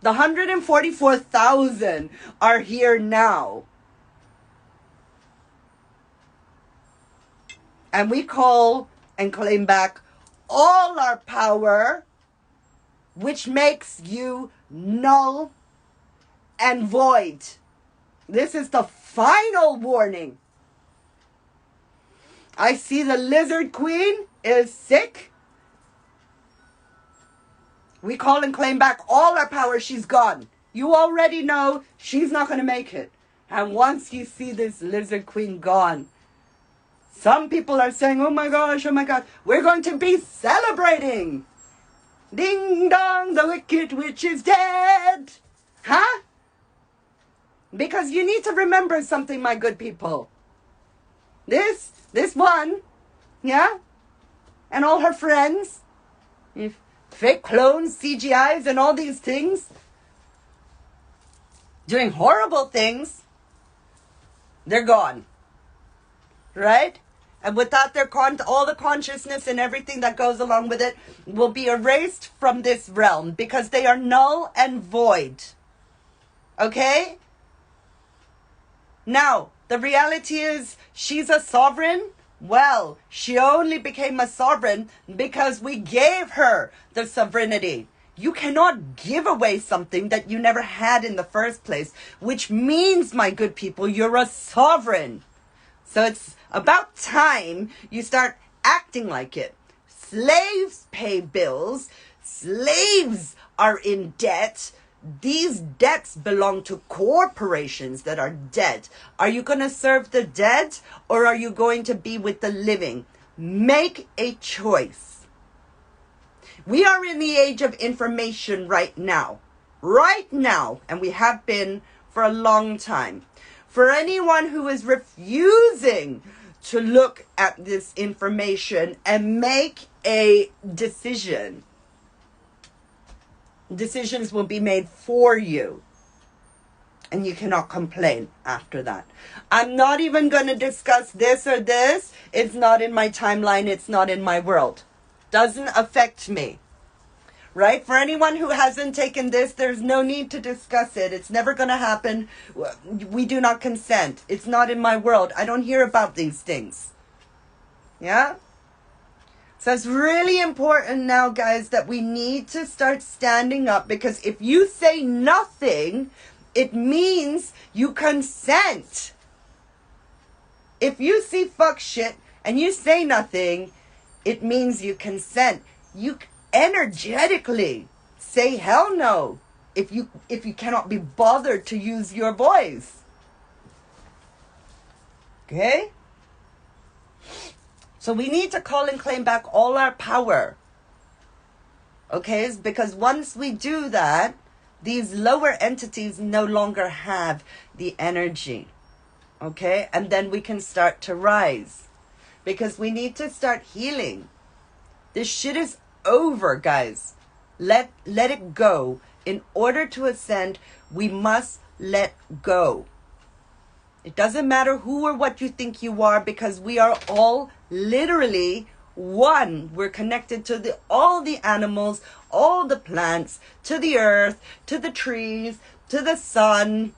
The 144,000 are here now. And we call and claim back all our power, which makes you null and void. This is the final warning. I see the lizard queen is sick. We call and claim back all our power. She's gone. You already know she's not going to make it. And once you see this lizard queen gone, some people are saying, oh my gosh, we're going to be celebrating. Ding dong, the wicked witch is dead. Huh? Because you need to remember something, my good people. This one, yeah, and all her friends, if fake clones, CGIs, and all these things, doing horrible things, they're gone, right? And without their all the consciousness and everything that goes along with it will be erased from this realm because they are null and void. Okay? Now, the reality is she's a sovereign. Well, she only became a sovereign because we gave her the sovereignty. You cannot give away something that you never had in the first place, which means, my good people, you're a sovereign. So it's about time you start acting like it. Slaves pay bills. Slaves are in debt. These debts belong to corporations that are dead. Are you going to serve the dead or are you going to be with the living? Make a choice. We are in the age of information right now. Right now. And we have been for a long time. For anyone who is refusing to look at this information and make a decision, decisions will be made for you. And you cannot complain after that. I'm not even going to discuss this or this. It's not in my timeline. It's not in my world. Doesn't affect me. Right? For anyone who hasn't taken this, there's no need to discuss it. It's never going to happen. We do not consent. It's not in my world. I don't hear about these things. Yeah? So it's really important now, guys, that we need to start standing up, because if you say nothing, it means you consent. If you see fuck shit and you say nothing, it means you consent. You energetically say hell no if you cannot be bothered to use your voice. Okay? So we need to call and claim back all our power. Okay? Because once we do that, these lower entities no longer have the energy. Okay? And then we can start to rise. Because we need to start healing. This shit is over, guys. Let it go. In order to ascend, we must let go. It doesn't matter who or what you think you are, because we are all literally one. We're connected to all the animals, all the plants, to the earth, to the trees, to the sun.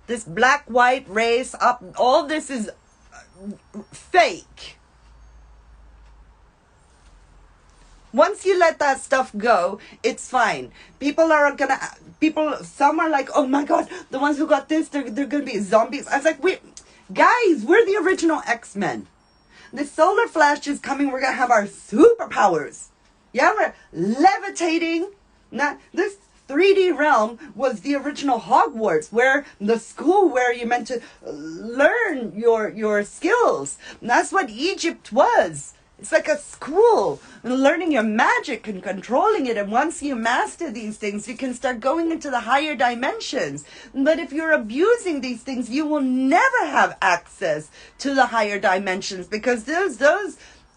This black-white race, all this is fake. Once you let that stuff go, it's fine. Some are like, oh my God, the ones who got this, they're going to be zombies. I was like, wait, guys, we're the original X-Men. The solar flash is coming. We're going to have our superpowers. Yeah, we're levitating. Now, this 3D realm was the original Hogwarts, where the school where you meant to learn your skills. And that's what Egypt was. It's like a school, learning your magic and controlling it. And once you master these things, you can start going into the higher dimensions. But if you're abusing these things, you will never have access to the higher dimensions, because those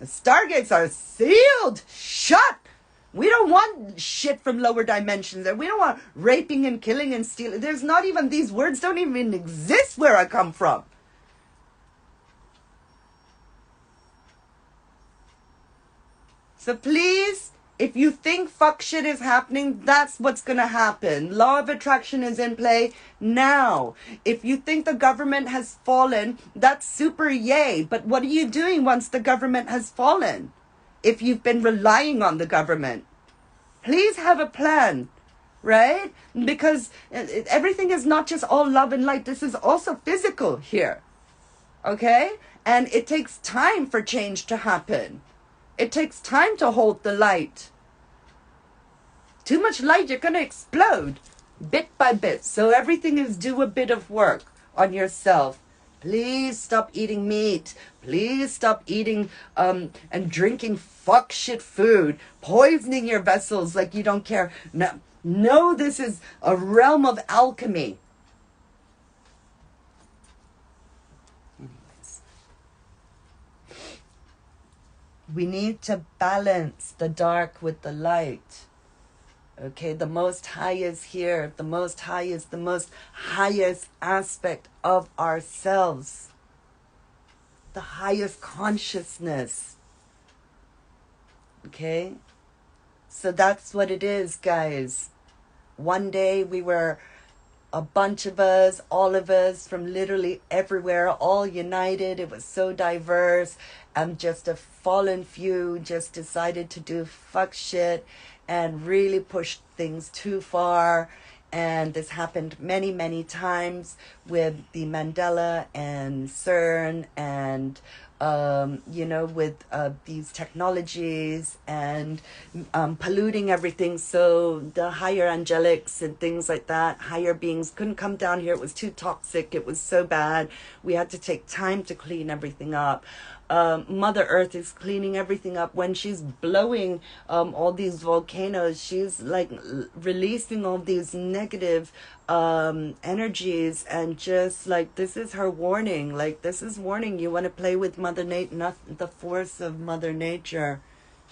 stargates are sealed shut. We don't want shit from lower dimensions, and we don't want raping and killing and stealing. There's not even, these words don't even exist where I come from. So please If you think fuck shit is happening, that's what's gonna happen. Law of attraction is in play now. If you think the government has fallen, that's super yay. But what are you doing once the government has fallen? If you've been relying on the government, please have a plan, right? Because everything is not just all love and light. This is also physical here, okay? And it takes time for change to happen. It takes time to hold the light. Too much light, you're going to explode bit by bit. So everything is do a bit of work on yourself. Please stop eating meat. Please stop eating and drinking fuck shit food, poisoning your vessels like you don't care. No, this is a realm of alchemy. We need to balance the dark with the light. Okay, the Most High is here. The Most High is the most highest aspect of ourselves. The highest consciousness. Okay? So that's what it is, guys. One day we were a bunch of us, all of us from literally everywhere, all united. It was so diverse. And just a fallen few just decided to do fuck shit and really push things too far. And this happened many, many times with the Mandela and CERN and, with these technologies and polluting everything. So the higher angelics and things like that, higher beings couldn't come down here. It was too toxic. It was so bad. We had to take time to clean everything up. Mother Earth is cleaning everything up. When she's blowing all these volcanoes, she's like releasing all these negative energies, and just like, this is her warning. Like, this is warning. You want to play with Mother Nature, not the force of Mother Nature.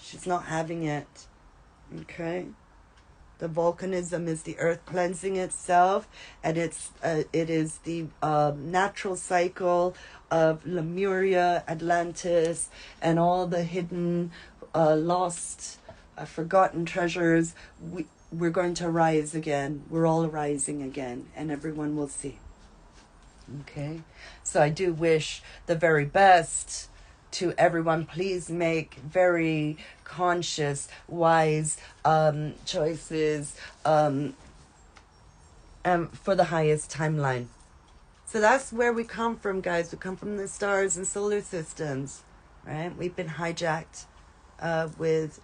She's not having it. Okay? The volcanism is the earth cleansing itself, and it is the natural cycle of Lemuria, Atlantis, and all the hidden, lost, forgotten treasures. We're going to rise again. We're all rising again, and everyone will see. Okay? So I do wish the very best to everyone. Please make very conscious, wise choices for the highest timeline. So that's where we come from, guys. We come from the stars and solar systems, right? We've been hijacked with,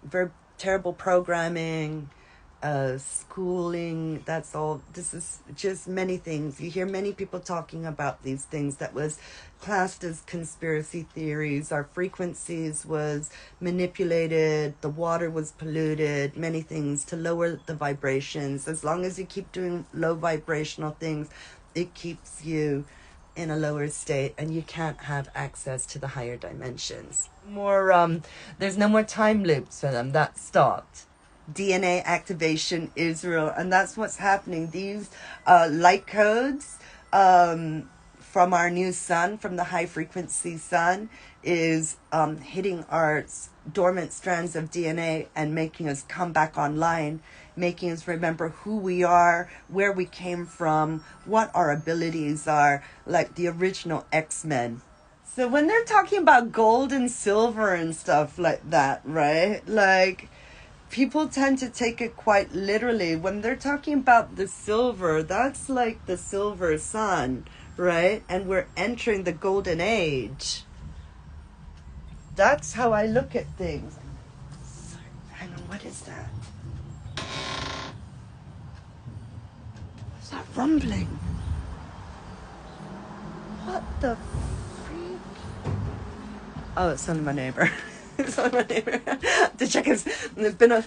very terrible programming, schooling. That's all. This is just many things. You hear many people talking about these things that was classed as conspiracy theories. Our frequencies was manipulated. The water was polluted. Many things to lower the vibrations. As long as you keep doing low vibrational things, it keeps you in a lower state, and you can't have access to the higher dimensions. There's no more time loops for them. That stopped. DNA activation, Israel, and that's what's happening. These light codes from our new sun, from the high frequency sun, is hitting our dormant strands of DNA and making us come back online, making us remember who we are, where we came from, what our abilities are, like the original X-Men. So when they're talking about gold and silver and stuff like that, right? Like, people tend to take it quite literally. When they're talking about the silver, that's like the silver sun, right? And we're entering the golden age. That's how I look at things. Sorry, hang on, what is that? What's that rumbling? What the freak? Oh, it's only my neighbor. It's only my neighbor. The chickens. There's been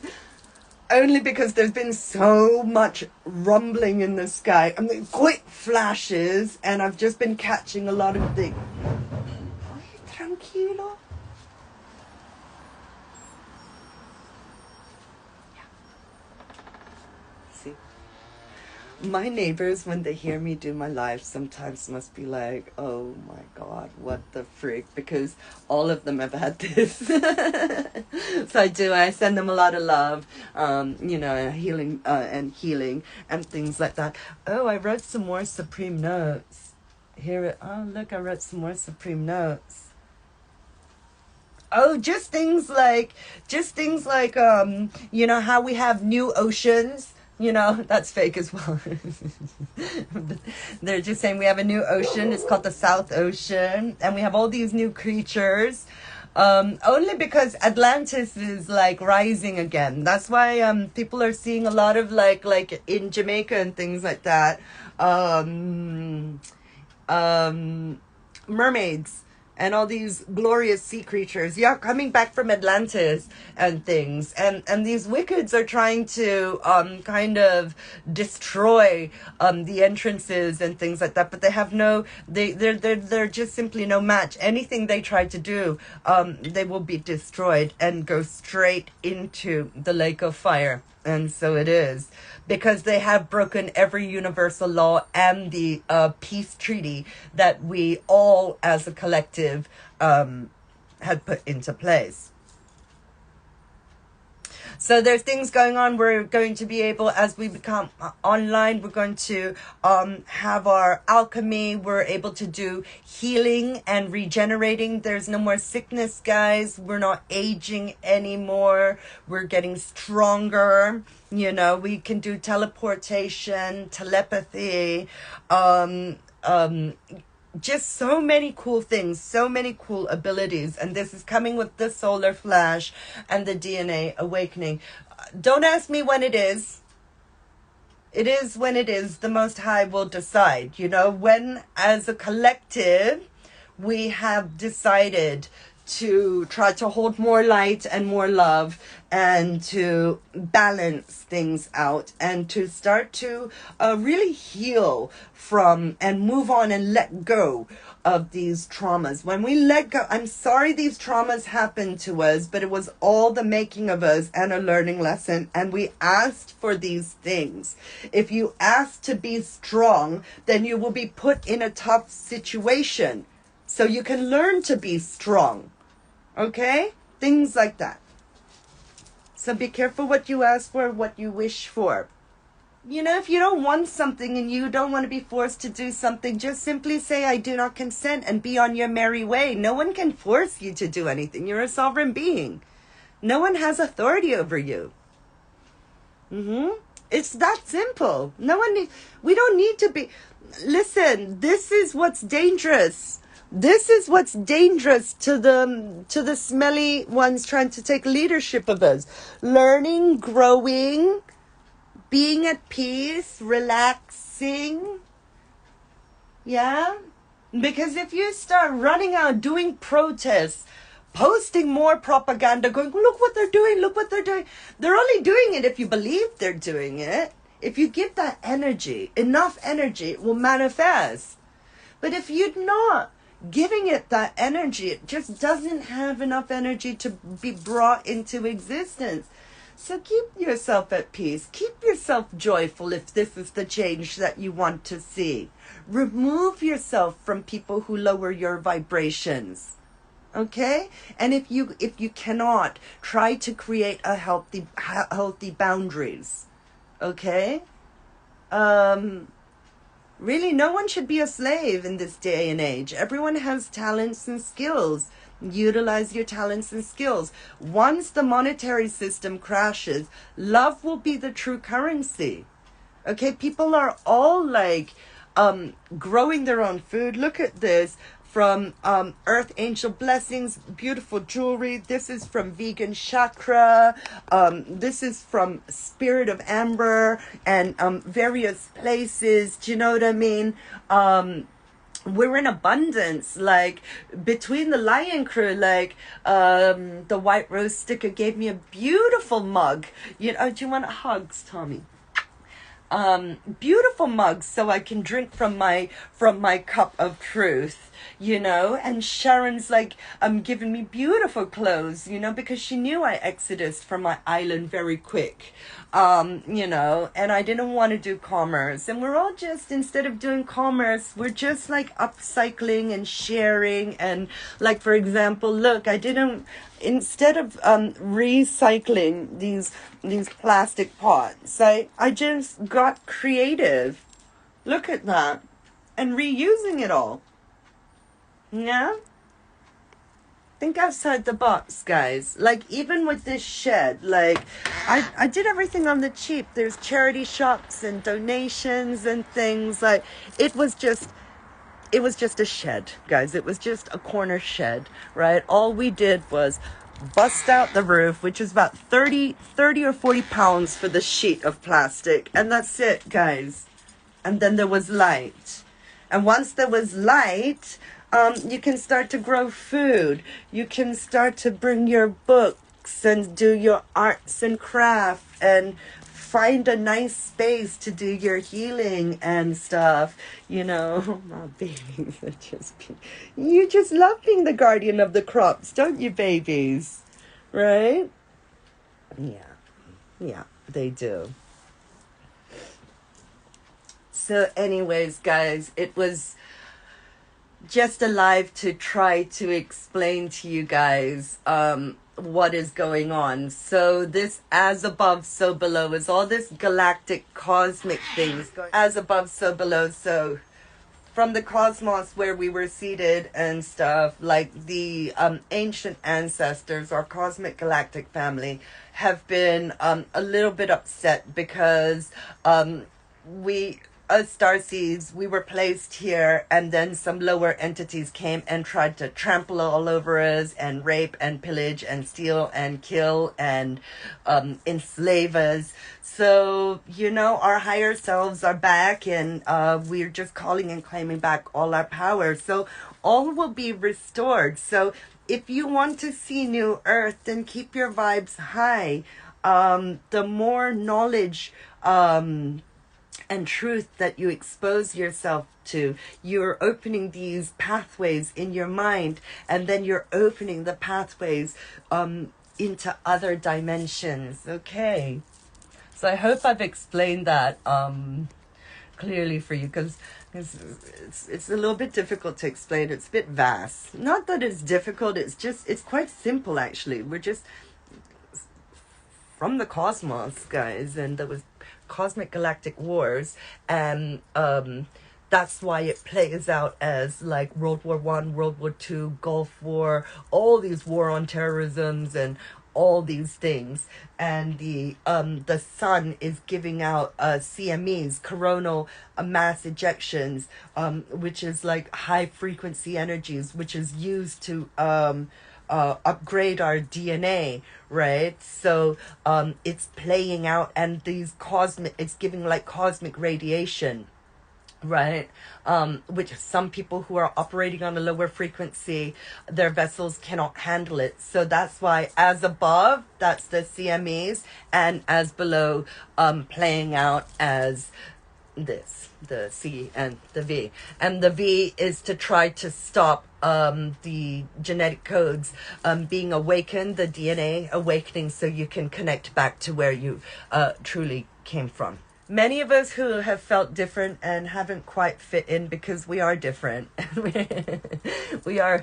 only because there's been so much rumbling in the sky. I mean, quick flashes, and I've just been catching a lot of things. Oye, tranquilo. My neighbors, when they hear me do my live, sometimes must be like, oh my God, what the freak? Because all of them have had this. So I send them a lot of love, healing and things like that. Oh, I wrote some more Supreme Notes. Oh, look, I wrote some more Supreme Notes. Oh, just things like, how we have new oceans. That's fake as well. They're just saying we have a new ocean. It's called the South Ocean. And we have all these new creatures. Only because Atlantis is like rising again. That's why people are seeing a lot of like in Jamaica and things like that. Mermaids and all these glorious sea creatures, coming back from Atlantis and things, and these wicked's are trying to kind of destroy the entrances and things like that, but they have they're just simply no match. Anything they try to do, they will be destroyed and go straight into the lake of fire. And so it is, because they have broken every universal law and the peace treaty that we all as a collective had put into place. So there's things going on. We're going to be able, as we become online, we're going to have our alchemy. We're able to do healing and regenerating. There's no more sickness, guys. We're not aging anymore. We're getting stronger. We can do teleportation, telepathy, just so many cool things, so many cool abilities. And this is coming with the solar flash and the DNA awakening. Don't ask me when it is. It is when it is. The Most High will decide, when as a collective we have decided to try to hold more light and more love and to balance things out and to start to really heal from and move on and let go of these traumas. When we let go, I'm sorry these traumas happened to us, but it was all the making of us and a learning lesson, and we asked for these things. If you ask to be strong, then you will be put in a tough situation so you can learn to be strong. Okay? Things like that. So be careful what you ask for, what you wish for. If you don't want something and you don't want to be forced to do something, just simply say, I do not consent, and be on your merry way. No one can force you to do anything. You're a sovereign being. No one has authority over you. It's that simple. We don't need to be. Listen, this is what's dangerous. This is what's dangerous to the smelly ones trying to take leadership of us. Learning, growing, being at peace, relaxing. Yeah? Because if you start running out, doing protests, posting more propaganda, going, look what they're doing, look what they're doing. They're only doing it if you believe they're doing it. If you give that energy, enough energy, it will manifest. But if you're not giving it that energy, it just doesn't have enough energy to be brought into existence. So keep yourself at peace. Keep yourself joyful if this is the change that you want to see. Remove yourself from people who lower your vibrations. Okay? And if you cannot, try to create a healthy boundaries. Okay? Really, no one should be a slave in this day and age. Everyone has talents and skills. Utilize your talents and skills. Once the monetary system crashes, love will be the true currency. Okay, people are all growing their own food. Look at this. From Earth Angel Blessings, beautiful jewelry. This is from Vegan Chakra. This is from Spirit of Amber and various places. Do you know what I mean? We're in abundance, between the Lion Crew, the White Rose Sticker gave me a beautiful mug. Do you want hugs, Tommy? Beautiful mugs so I can drink from my cup of truth. you know, and Sharon's like giving me beautiful clothes, you know, because she knew I exodus from my island very quick, you know, and I didn't want to do commerce. And we're all just, instead of doing commerce, we're just like upcycling and sharing. And like, for example, look, I didn't, instead of recycling these plastic pots, I just got creative. Look at that. And reusing it all. Yeah? Think outside the box, guys. Like, even with this shed, like, I did everything on the cheap. There's charity shops and donations and things. Like, it was just a shed, guys. It was just a corner shed, right? All we did was bust out the roof, which is about 30 or 40 pounds for the sheet of plastic. And that's it, guys. And then there was light. And once there was light, you can start to grow food. You can start to bring your books and do your arts and craft and find a nice space to do your healing and stuff. You know, my babies are you just love being the guardian of the crops, don't you, babies? Right? Yeah, they do. So anyways, guys, it was just alive to try to explain to you guys what is going on. So this as above, so below is all this galactic cosmic things going as above, so below. So from the cosmos where we were seated and stuff, like the ancient ancestors, our cosmic galactic family, have been a little bit upset because we as starseeds, we were placed here, and then some lower entities came and tried to trample all over us and rape and pillage and steal and kill and enslave us. So, you know, our higher selves are back, and we're just calling and claiming back all our power. So all will be restored. So if you want to see New Earth, then keep your vibes high. The more knowledge and truth that you expose yourself to, you're opening these pathways in your mind, and then you're opening the pathways into other dimensions. Okay, so I hope I've explained that clearly for you, because it's a little bit difficult to explain. It's a bit vast. Not that it's difficult, it's quite simple, actually. We're just from the cosmos, guys, and there was cosmic galactic wars, and that's why it plays out as like World War One, World War Two, Gulf War, all these war on terrorisms and all these things. And the sun is giving out CMEs, coronal mass ejections, which is like high frequency energies, which is used to upgrade our DNA, right? So it's playing out, and it's giving like cosmic radiation, right? Which some people who are operating on a lower frequency, their vessels cannot handle it. So that's why as above, that's the CMEs, and as below, playing out as this, the C and the V. And the V is to try to stop the genetic codes being awakened, the DNA awakening, so you can connect back to where you truly came from. Many of us who have felt different and haven't quite fit in, because we are different. we are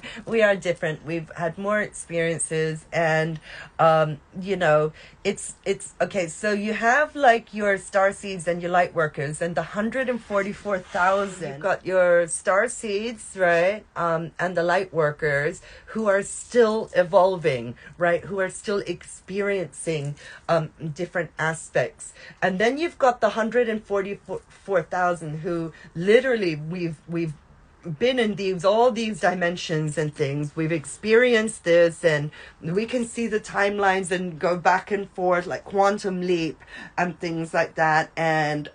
different. We've had more experiences, and you know, it's okay. So you have like your star seeds and your light workers, and the 144,000. You've got your star seeds, right? And the light workers who are still evolving, right? Who are still experiencing different aspects, and then you've got the 144,000 who literally we've been in all these dimensions and things. We've experienced this, and we can see the timelines and go back and forth like quantum leap and things like that. And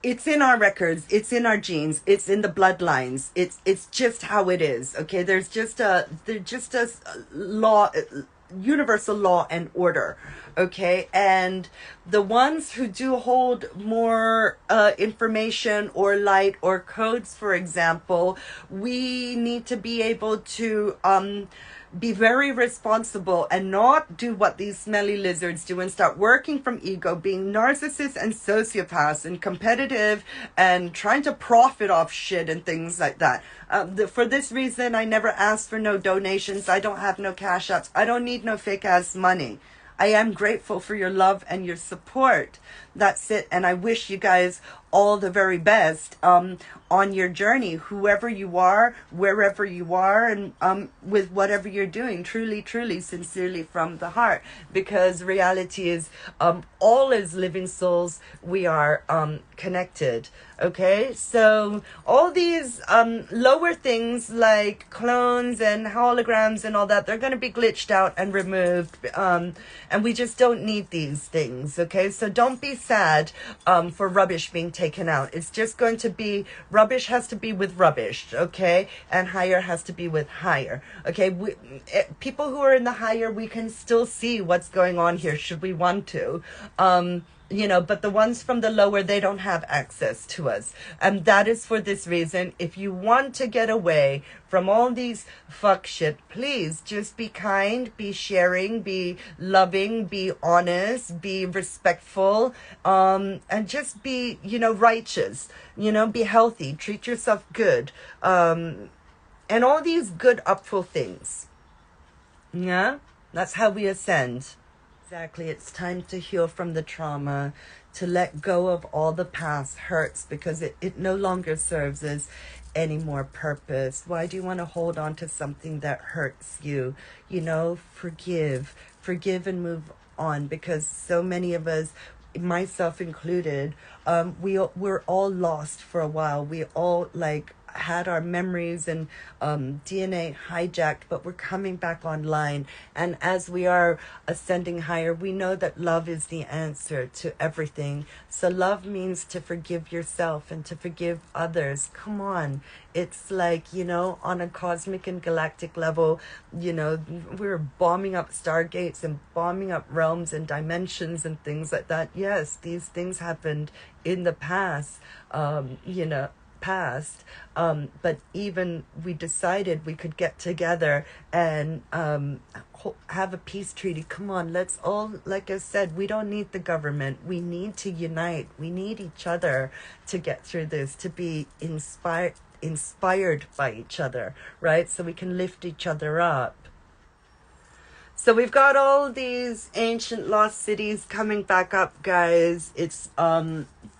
it's in our records, it's in our genes, it's in the bloodlines. It's just how it is. Okay, there's just a law. universal law and order. Okay, and the ones who do hold more information or light or codes, for example, we need to be able to be very responsible and not do what these smelly lizards do and start working from ego, being narcissists and sociopaths and competitive and trying to profit off shit and things like that. For this reason, I never asked for no donations. I don't have no cash apps. I don't need no fake ass money. I am grateful for your love and your support. That's it. And I wish you guys all the very best on your journey, whoever you are, wherever you are, and with whatever you're doing. Truly, truly, sincerely from the heart. Because reality is all as living souls, we are connected. Okay, so all these lower things like clones and holograms and all that, they're going to be glitched out and removed, and we just don't need these things. Okay, so don't be sad for rubbish being taken out. It's just going to be, rubbish has to be with rubbish, okay, and higher has to be with higher. Okay, people who are in the higher, we can still see what's going on here should we want to. You know, but the ones from the lower, they don't have access to us. And that is for this reason. If you want to get away from all these fuck shit, please just be kind, be sharing, be loving, be honest, be respectful, and just be, you know, righteous, you know, be healthy, treat yourself good, and all these good, upful things. Yeah, that's how we ascend. Exactly. It's time to heal from the trauma, to let go of all the past hurts because it no longer serves as any more purpose. Why do you want to hold on to something that hurts you? You know, forgive and move on, because so many of us, myself included, we're all lost for a while. We all had our memories and DNA hijacked, but we're coming back online. And as we are ascending higher, we know that love is the answer to everything. So love means to forgive yourself and to forgive others. Come on. It's like, you know, on a cosmic and galactic level, you know, we're bombing up stargates and bombing up realms and dimensions and things like that. Yes, these things happened in the past, but even we decided we could get together and have a peace treaty. Come on, let's all, like I said, we don't need the government. We need to unite. We need each other to get through this, to be inspired by each other, right? So we can lift each other up. So we've got all these ancient lost cities coming back up, guys. It's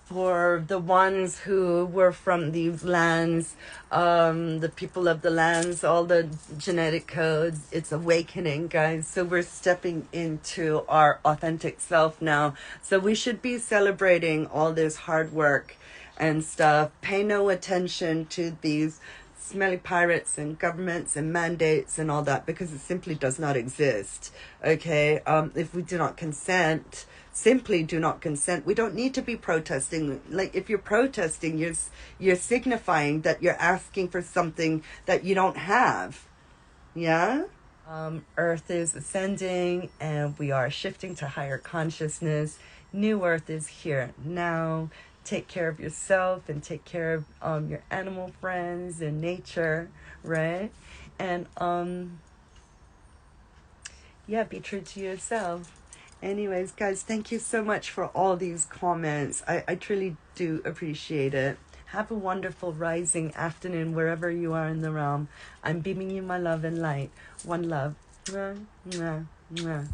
for the ones who were from these lands, the people of the lands, all the genetic codes. It's awakening, guys. So we're stepping into our authentic self now. So we should be celebrating all this hard work and stuff. Pay no attention to these smelly pirates and governments and mandates and all that, because it simply does not exist. Okay, if we do not consent, simply do not consent. We don't need to be protesting. Like, if you're protesting, you're signifying that you're asking for something that you don't have. Yeah. Earth is ascending and we are shifting to higher consciousness. New Earth is here now. Take care of yourself and take care of your animal friends and nature, right? And yeah, be true to yourself. Anyways, guys, thank you so much for all these comments. I truly do appreciate it. Have a wonderful rising afternoon wherever you are in the realm. I'm beaming you my love and light. One love. Mwah, mwah, mwah.